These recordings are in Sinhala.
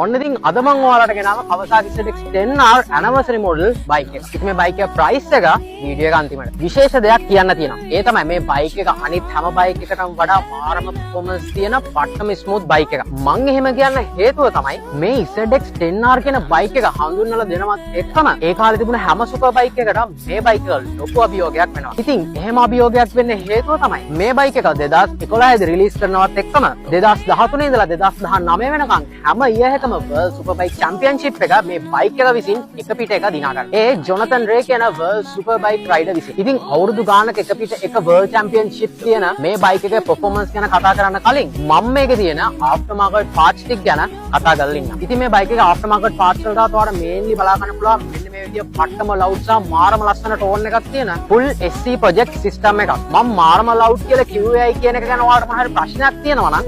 ඔන්න ඉතින් අද මම ඔයාලට ගෙනාව Kawasaki ZX-10R anniversary model bike එක. ඉතින් මේ bike එක price එක වීඩියෝ එක අන්තිමට. විශේෂ දෙයක් කියන්න තියෙනවා. ඒ තමයි මේ bike එක අනිත් හැම bike එකකටම වඩා මාරම performance තියෙන පට්ටම smooth bike එකක්. මම එහෙම කියන්න හේතුව තමයි මේ ZX-10R කියන bike එක හඳුන්වලා දෙනවත් එක්කම ඒ කාලේ තිබුණ හැම super bike එකකටම මේ bike එක ලොකු අභියෝගයක් වෙනවා. ඉතින් එහෙම අභියෝගයක් වෙන්න හේතුව තමයි මේ bike එක 2011 දී රිලීස් කරනවත් එක්කම 2013 ඉඳලා 2019 වෙනකන් හැම year World Superbike Championship එක මේ බයික් එක විසින් එක පිට එක දිනා ගන්න. ඒ ජොනතන් රේ කියන World Superbike rider විසින්. ඉතින් අවුරුදු ගානක එක පිට එක World Championship තියෙන මේ බයික් එකේ performance ගැන කතා කරන්න කලින් මම මේකේ තියෙන after market parts ටික ගැන කතා කරලා ඉන්නම්. ඉතින් මේ බයික් එකේ after market parts වලට ඔයාලට mainly බලා ගන්න පුළුවන් මෙන්න මේ විදිය පට්ටම loud සහ මාරම ලස්සන tone එකක් තියෙන full SC project system එකක්. මම මාරම loud කියලා කිව්වේ ඇයි කියන එක ගැන ඔයාලට මොන හරි ප්‍රශ්නයක් තියෙනවා නම්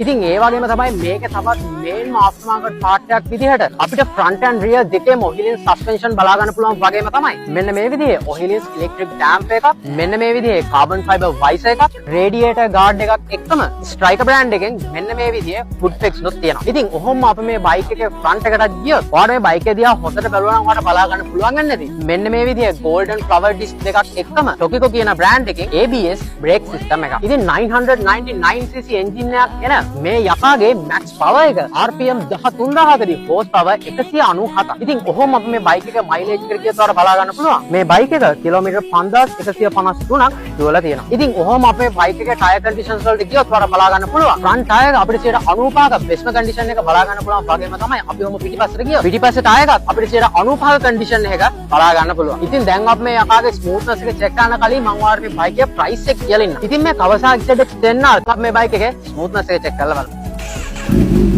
ඉතින් ඒ වගේම තමයි මේකේ තවත් මේන් aftermarket part එකක් විදිහට අපිට front and rear දෙකේම O'Higgins suspension බලා ගන්න පුළුවන් වගේම තමයි මෙන්න මේ විදිහේ O'Higgins electric damp එකක් මෙන්න මේ විදිහේ carbon fiber visor එකක් radiator guard එකක් එක්කම Striker brand එකෙන් මෙන්න මේ විදිහේ foot pegs නුත් තියෙනවා. ඉතින් ඔහොම අපි මේ බයික් එකේ front එකටත් ගියොත් ඔයාලා මේ බයික් එක දිහා හොඳට බලුවා නම් ඔයාලට බලා ගන්න පුළුවන් නැති. මෙන්න මේ විදිහේ golden flower disc දෙකක් එක්කම Tokico කියන brand එකේ ABS brake system එකක්. ඉතින් 999cc engine එකක් එන මේ යකාගේ max power එක RPM 13000කදී horse power 197ක්. ඉතින් කොහොම අපි මේ බයික් එක mileage එකට ගියත් ඔයාලට බලා ගන්න පුළුවන්. මේ බයික් එක කිලෝමීටර් 5153ක් දුවලා තියෙනවා. ඉතින් කොහොම අපේ බයික් එකේ tyre conditions වලට ගියත් ඔයාලට බලා ගන්න පුළුවන්. front tyre එක අපිට 95ක best condition එක බලා ගන්න පුළුවන් වගේම තමයි අපි ඔහොම පිටිපස්සට ගියොත් පිටිපස්සේ tyre එකත් අපිට 95ක condition එක බලා ගන්න පුළුවන්. ඉතින් දැන් අපි මේ යකාගේ smoothness එක check කරන්න කලින් මම ඔයාලට මේ බයික් එකේ price එක කියලා ඉන්නම්. ඉතින් මේ Kawasaki ZX-10R අපි මේ බයික් එකේ smoothness එක check කරලා බලමු.